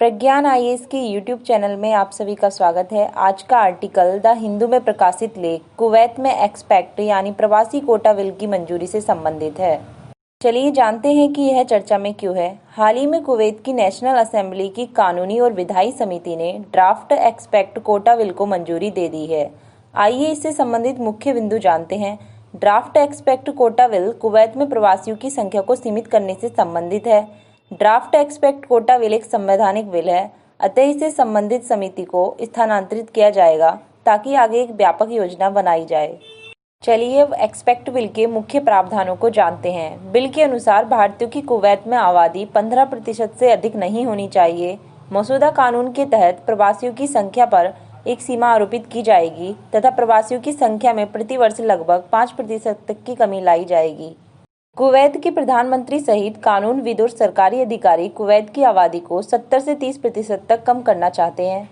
प्रज्ञान IAS के YouTube channel में आप सभी का स्वागत है। आज का आर्टिकल द हिंदू में प्रकाशित लेख कुवैत में एक्सपैक्ट यानी प्रवासी कोटा बिल की मंजूरी से संबंधित है। चलिए जानते हैं कि यह चर्चा में क्यों है। हाल ही में कुवैत की नेशनल असेंबली की कानूनी और विधायी समिति ने ड्राफ्ट एक्सपैक्ट कोटा बिल को मंजूरी दे दी है। आइए इससे संबंधित मुख्य बिंदु जानते हैं। Draft expect quota bill Kuwait में प्रवासियों की संख्या को सीमित करने से संबंधित है। ड्राफ्ट एक्सपैक्ट कोटा बिल एक संवैधानिक बिल है, अतः इसे संबंधित समिति को स्थानांतरित किया जाएगा ताकि आगे एक व्यापक योजना बनाई जाए। चलिए अब एक्सपैक्ट बिल के मुख्य प्रावधानों को जानते हैं। बिल के अनुसार भारतीयों की कुवैत में आबादी 15% से अधिक नहीं होनी चाहिए। मसौदा कानून के तहत प्रवासियों की संख्या पर एक सीमा आरोपित की जाएगी तथा प्रवासियों की संख्या में प्रतिवर्ष लगभग 5% तक की कमी लाई जाएगी। कुवैत के प्रधानमंत्री सहित कानूनविद और सरकारी अधिकारी कुवैत की आबादी को 70 से 30% तक कम करना चाहते हैं।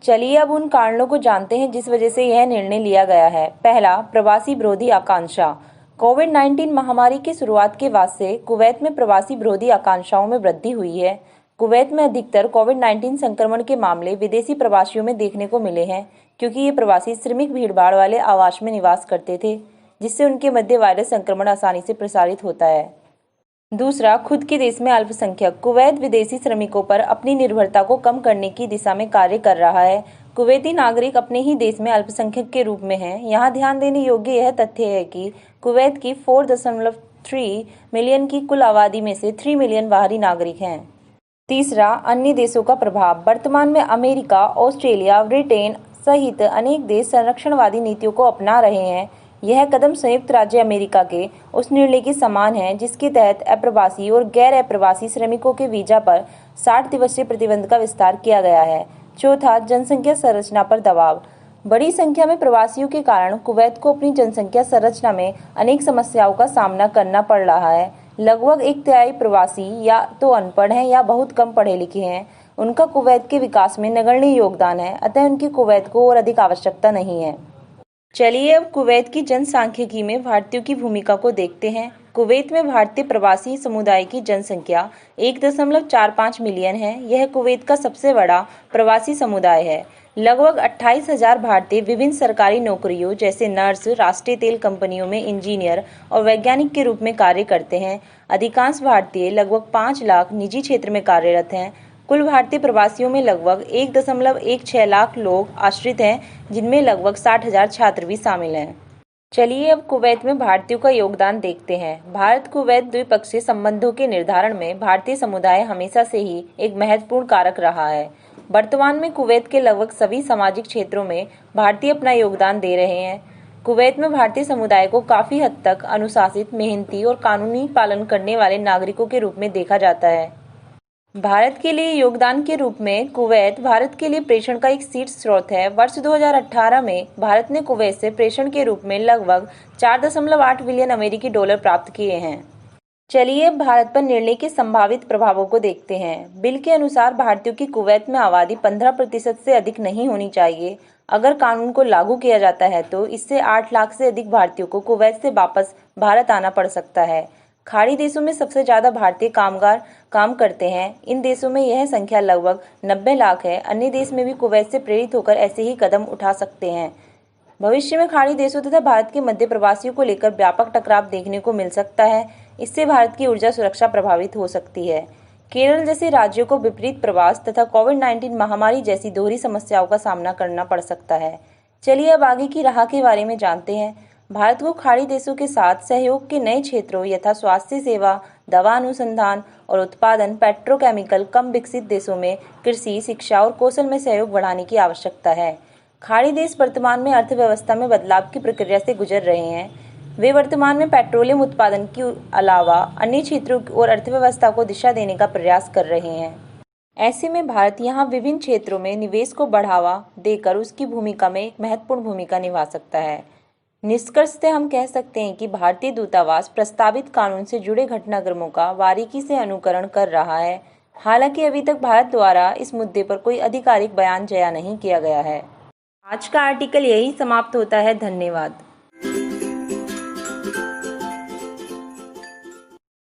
चलिए अब उन कारणों को जानते हैं जिस वजह से यह निर्णय लिया गया है। पहला, प्रवासी विरोधी आकांक्षा। कोविड-19 महामारी की शुरुआत के बाद से कुवैत में प्रवासी विरोधी आकांक्षाओं में वृद्धि हुई है। कुवैत में अधिकतर कोविड-19 संक्रमण के मामले विदेशी प्रवासियों में देखने को मिले हैं, क्योंकि ये प्रवासी श्रमिक भीड़भाड़ वाले आवास में निवास करते थे, जिससे उनके मध्य वायरस संक्रमण आसानी से प्रसारित होता है। दूसरा, खुद के देश में अल्पसंख्यक। कुवैत विदेशी श्रमिकों पर अपनी निर्भरता को कम करने की दिशा में कार्य कर रहा है। कुवैती नागरिक अपने ही देश में अल्पसंख्यक के रूप में हैं। यहाँ ध्यान देने योग्य यह तथ्य है कि कुवैत की 4.3 मिलियन की कुल आबादी में से 3 मिलियन बाहरी नागरिक हैं। तीसरा, अन्य देशों का प्रभाव। वर्तमान में अमेरिका, ऑस्ट्रेलिया, ब्रिटेन सहित अनेक देश संरक्षणवादी नीतियों को अपना रहे हैं। यह कदम संयुक्त राज्य अमेरिका के उस निर्णय के समान है जिसके तहत अप्रवासी और गैर अप्रवासी श्रमिकों के वीजा पर 60 दिवसीय प्रतिबंध का विस्तार किया गया है। चौथा, जनसंख्या संरचना पर दबाव। बड़ी संख्या में प्रवासियों के कारण कुवैत को अपनी जनसंख्या संरचना में अनेक समस्याओं का सामना करना पड़ रहा है। लगभग 1/3 प्रवासी या तो अनपढ़ हैं या बहुत कम पढ़े लिखे हैं। उनका कुवैत के विकास में नगण्य योगदान है, अतः उनकी कुवैत को और अधिक आवश्यकता नहीं है। चलिए अब कुवैत की जनसांख्यिकी में भारतीयों की भूमिका को देखते हैं। कुवैत में भारतीय प्रवासी समुदाय की जनसंख्या 1.45 मिलियन है। यह कुवैत का सबसे बड़ा प्रवासी समुदाय है। लगभग 28,000 भारतीय विभिन्न सरकारी नौकरियों जैसे नर्स, राष्ट्रीय तेल कंपनियों में इंजीनियर और वैज्ञानिक के रूप में कार्य करते हैं। अधिकांश भारतीय, लगभग 5 लाख, निजी क्षेत्र में कार्यरत हैं। कुल भारतीय प्रवासियों में लगभग 1.16 लाख लोग आश्रित हैं, जिनमें लगभग 60,000 छात्र भी शामिल हैं। चलिए अब कुवैत में भारतीयों का योगदान देखते हैं। भारत कुवैत द्विपक्षीय संबंधों के निर्धारण में भारतीय समुदाय हमेशा से ही एक महत्वपूर्ण कारक रहा है। वर्तमान में कुवैत के लगभग सभी सामाजिक क्षेत्रों में भारतीय अपना योगदान दे रहे हैं। कुवैत में भारतीय समुदाय को काफी हद तक अनुशासित, मेहनती और कानूनी पालन करने वाले नागरिकों के रूप में देखा जाता है। भारत के लिए योगदान के रूप में कुवैत भारत के लिए प्रेषण का एक शीर्ष स्रोत है। वर्ष 2018 में भारत ने कुवैत से प्रेषण के रूप में लगभग 4.8 बिलियन अमेरिकी डॉलर प्राप्त किए हैं। चलिए अब भारत पर निर्णय के संभावित प्रभावों को देखते हैं। बिल के अनुसार भारतीयों की कुवैत में आबादी 15% से अधिक नहीं होनी चाहिए। अगर कानून को लागू किया जाता है तो इससे 8 लाख से अधिक भारतीयों को कुवैत से वापस भारत आना पड़ सकता है। खाड़ी देशों में सबसे ज्यादा भारतीय कामगार काम करते हैं। इन देशों में यह संख्या लगभग 90 लाख है। अन्य देश में भी कुवैत से प्रेरित होकर ऐसे ही कदम उठा सकते हैं। भविष्य में खाड़ी देशों तथा भारत के मध्य प्रवासियों को लेकर व्यापक टकराव देखने को मिल सकता है। इससे भारत की ऊर्जा सुरक्षा प्रभावित हो सकती है। केरल जैसे राज्यों को विपरीत प्रवास तथा कोविड-19 महामारी जैसी दोहरी समस्याओं का सामना करना पड़ सकता है। चलिए अब आगे की राह के बारे में जानते हैं। भारत को खाड़ी देशों के साथ सहयोग के नए क्षेत्रों यथा स्वास्थ्य सेवा, दवा अनुसंधान और उत्पादन, पेट्रोकेमिकल, कम विकसित देशों में कृषि, शिक्षा और कौशल में सहयोग बढ़ाने की आवश्यकता है। खाड़ी देश वर्तमान में अर्थव्यवस्था में बदलाव की प्रक्रिया से गुजर रहे हैं। वे वर्तमान में पेट्रोलियम उत्पादन के अलावा अन्य क्षेत्रों और अर्थव्यवस्था को दिशा देने का प्रयास कर रहे हैं। ऐसे में भारत यहाँ विभिन्न क्षेत्रों में निवेश को बढ़ावा देकर उसकी भूमिका में एक महत्वपूर्ण भूमिका निभा सकता है। निष्कर्षतः हम कह सकते हैं कि भारतीय दूतावास प्रस्तावित कानून से जुड़े घटनाक्रमों का बारीकी से अनुकरण कर रहा है। हालांकि अभी तक भारत द्वारा इस मुद्दे पर कोई आधिकारिक बयान जारी नहीं किया गया है। आज का आर्टिकल यही समाप्त होता है। धन्यवाद।